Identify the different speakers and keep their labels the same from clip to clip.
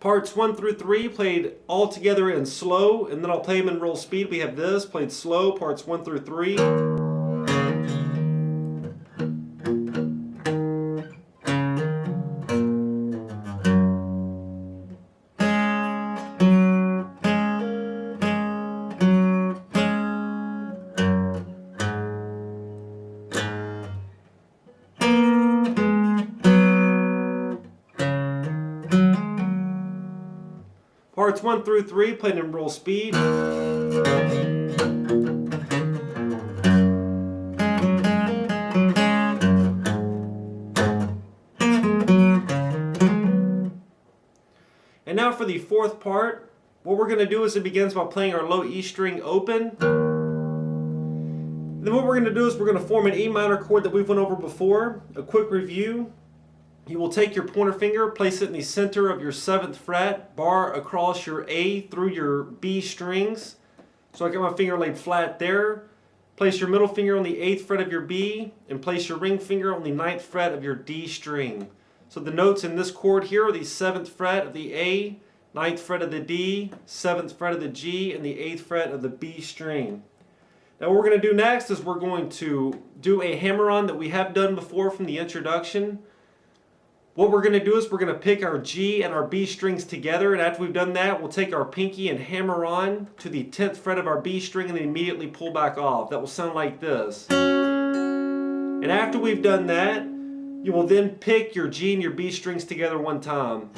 Speaker 1: Parts 1 through 3 played all together in slow, and then I'll play them in roll speed. We have this played slow, parts 1 through 3. Parts 1 through 3 played in roll speed. And now for the fourth part, what we're going to do is it begins by playing our low E string open. Then what we're going to do is we're going to form an E minor chord that we've went over before. A quick review. You will take your pointer finger, place it in the center of your 7th fret, bar across your A through your B strings. So I got my finger laid flat there. Place your middle finger on the 8th fret of your B, and place your ring finger on the 9th fret of your D string. So the notes in this chord here are the 7th fret of the A, 9th fret of the D, 7th fret of the G, and the 8th fret of the B string. Now what we're going to do next is we're going to do a hammer-on that we have done before from the introduction. What we're going to do is we're going to pick our G and our B strings together, and after we've done that, we'll take our pinky and hammer on to the 10th fret of our B string and then immediately pull back off. That will sound like this. And after we've done that, you will then pick your G and your B strings together one time.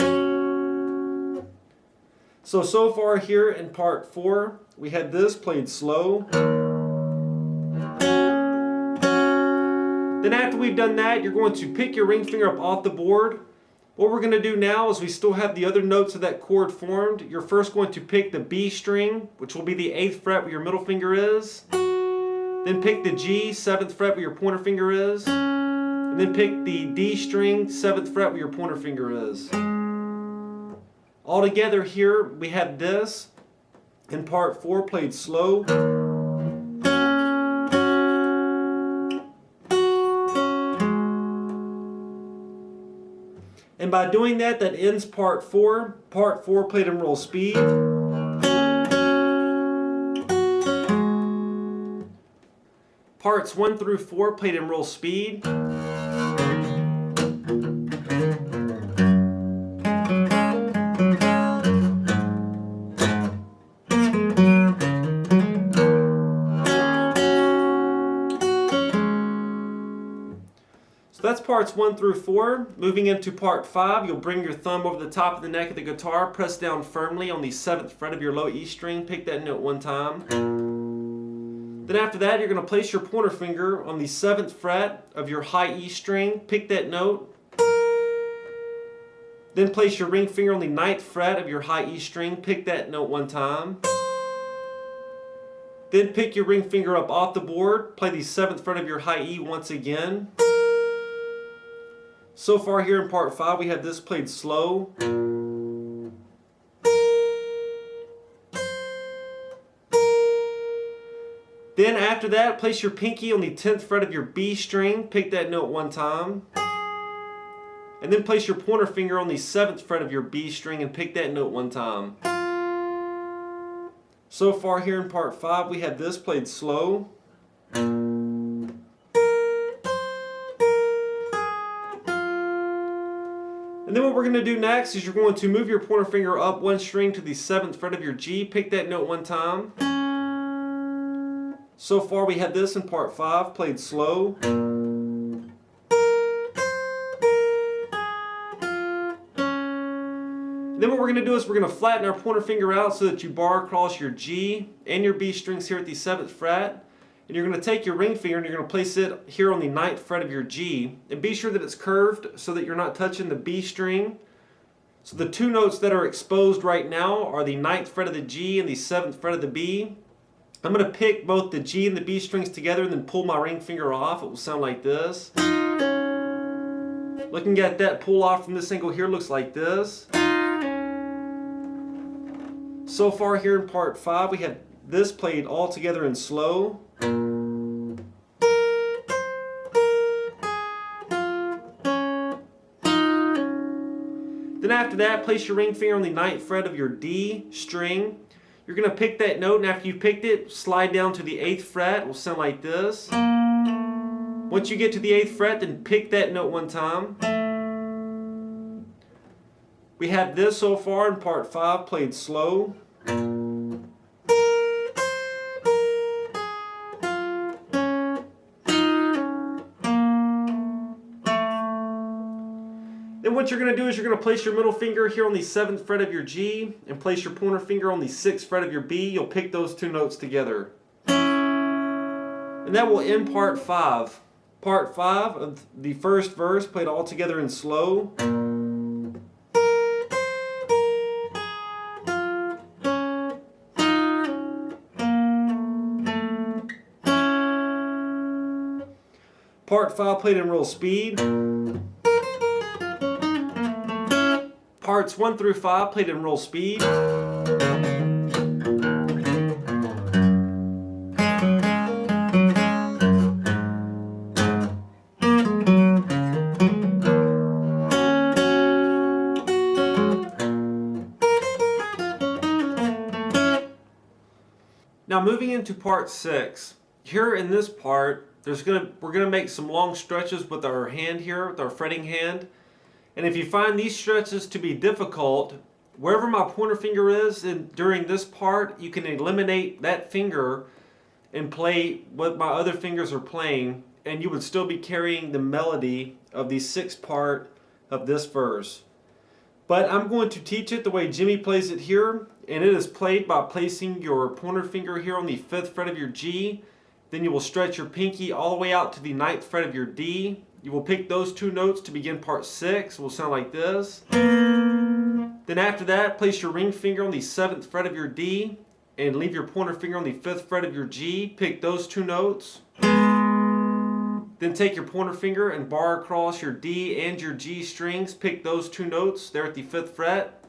Speaker 1: So far here in part 4, we had this played slow. Then after we've done that, you're going to pick your ring finger up off the board. What we're going to do now is we still have the other notes of that chord formed. You're first going to pick the B string, which will be the 8th fret where your middle finger is. Then pick the G, 7th fret where your pointer finger is. And then pick the D string, 7th fret where your pointer finger is. All together here, we have this in part 4 played slow. And by doing that, that ends part 4. Part 4 played in roll speed. Parts 1 through 4 played in roll speed. So that's parts 1 through 4. Moving into part 5, you'll bring your thumb over the top of the neck of the guitar, press down firmly on the 7th fret of your low E string, pick that note one time. Then after that, you're going to place your pointer finger on the 7th fret of your high E string, pick that note. Then place your ring finger on the 9th fret of your high E string, pick that note one time. Then pick your ring finger up off the board, play the 7th fret of your high E once again. So far here in part 5, we have this played slow. Then after that, place your pinky on the 10th fret of your B string, pick that note one time. And then place your pointer finger on the 7th fret of your B string and pick that note one time. So far here in part 5, we have this played slow. And then what we're going to do next is you're going to move your pointer finger up one string to the 7th fret of your G, pick that note one time. So far we had this in part 5, played slow. Then what we're going to do is we're going to flatten our pointer finger out so that you bar across your G and your B strings here at the 7th fret. And you're going to take your ring finger and you're going to place it here on the 9th fret of your G. And be sure that it's curved so that you're not touching the B string. So the two notes that are exposed right now are the 9th fret of the G and the 7th fret of the B. I'm going to pick both the G and the B strings together and then pull my ring finger off. It will sound like this. Looking at that pull off from this angle here looks like this. So far here in part 5, we have this played all together in slow. Then after that, place your ring finger on the 9th fret of your D string. You're going to pick that note, and after you've picked it, slide down to the 8th fret. It will sound like this. Once you get to the 8th fret, then pick that note one time. We have this so far in part 5 played slow. Then what you're going to do is you're going to place your middle finger here on the 7th fret of your G and place your pointer finger on the 6th fret of your B. You'll pick those two notes together. And that will end part 5. Part 5 of the first verse played all together in slow. Part 5 played in real speed. Parts 1 through 5 played in real speed. Now moving into part 6. Here in this part, we're gonna make some long stretches with our hand here, with our fretting hand. And if you find these stretches to be difficult, wherever my pointer finger is during this part, you can eliminate that finger and play what my other fingers are playing, and you would still be carrying the melody of the 6th part of this verse. But I'm going to teach it the way Jimmy plays it here, and it is played by placing your pointer finger here on the 5th fret of your G. Then you will stretch your pinky all the way out to the 9th fret of your D. You will pick those two notes to begin part 6. It will sound like this. Then after that, place your ring finger on the 7th fret of your D and leave your pointer finger on the 5th fret of your G. Pick those two notes. Then take your pointer finger and bar across your D and your G strings. Pick those two notes there at the 5th fret.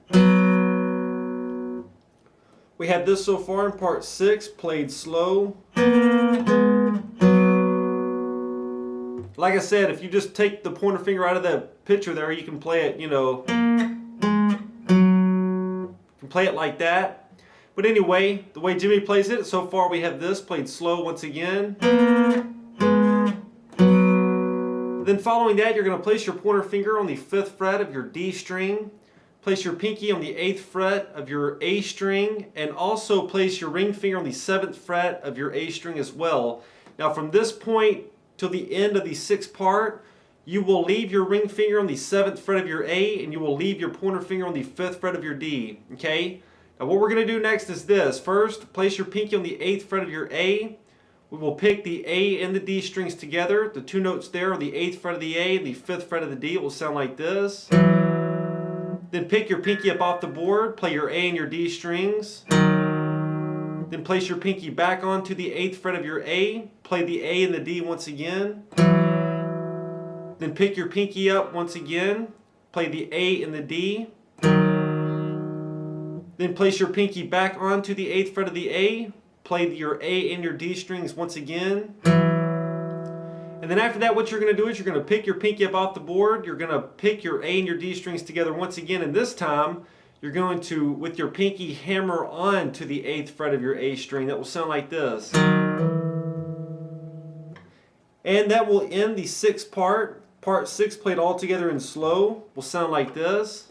Speaker 1: We have this so far in part 6, played slow. Like I said, if you just take the pointer finger out of the picture there, you can play it, you can play it like that. But anyway, the way Jimmy plays it, so far we have this played slow once again. Then following that, you're going to place your pointer finger on the 5th fret of your D string. Place your pinky on the 8th fret of your A string, and also place your ring finger on the 7th fret of your A string as well. Now from this point till the end of the 6th part, you will leave your ring finger on the 7th fret of your A, and you will leave your pointer finger on the 5th fret of your D. Okay? Now what we're going to do next is this. First, place your pinky on the 8th fret of your A. We will pick the A and the D strings together. The two notes there are the 8th fret of the A and the 5th fret of the D. It will sound like this. Then pick your pinky up off the board, play your A and your D strings. Then place your pinky back onto the 8th fret of your A, play the A and the D once again. Then pick your pinky up once again, play the A and the D. Then place your pinky back onto the 8th fret of the A, play your A and your D strings once again. And then after that, what you're going to do is you're going to pick your pinky up off the board. You're going to pick your A and your D strings together once again. And this time, you're going to, with your pinky, hammer on to the 8th fret of your A string. That will sound like this. And that will end the 6th part. Part 6 played all together in slow will sound like this.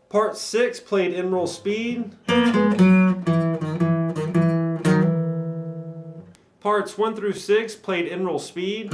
Speaker 1: Part 6 played in roll speed. Parts 1 through 6 played in roll speed.